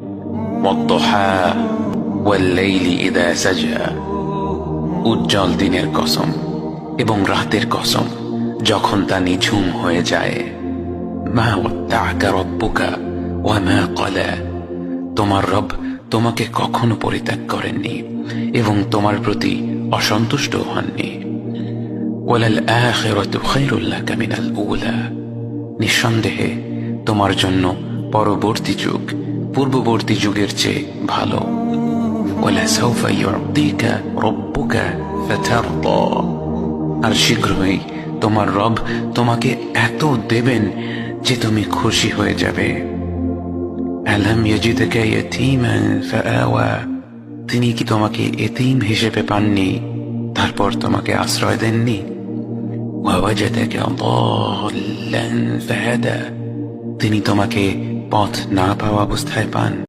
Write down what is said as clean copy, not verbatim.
ওয়াদ-দুহা ওয়াল-লাইলি ইযা সাজা, উজ্জ্বল দিনের কসম এবং রাতের কসম যখন তা নিঝুম হয়ে যায়। মা ওয়াদ্দা'আকা রাব্বুকা ওয়া মা ক্বালা, তোমার রব তোমাকে কখনো পরিত্যাগ করেননি এবং তোমার প্রতি অসন্তুষ্ট হননি। ওয়ালাল আখিরাতু খায়রুল লাকা মিনাল উলা, নিঃসন্দেহে তোমার জন্য পরবর্তী যুগ পূর্ববর্তী যুগের চেয়ে ভালো। ওয়ালাসাউফা ইউ'তিকা রাব্বুকা ফাতারদা, আর শীঘ্রই তোমার রব তোমাকে এত দেবেন যে তুমি খুশি হয়ে যাবে। আলাম ইয়াজিদকা ইয়াতীমান ফাআওয়া, তিনি কি তোমাকে এতিম হিসেবে পাননি তারপর তোমাকে আশ্রয় দেননি? ওয়াওয়াজাদাকা দাল্লান ফাহাদা, তিনি তোমাকে পথ না পাওয়া অবস্থায় পান।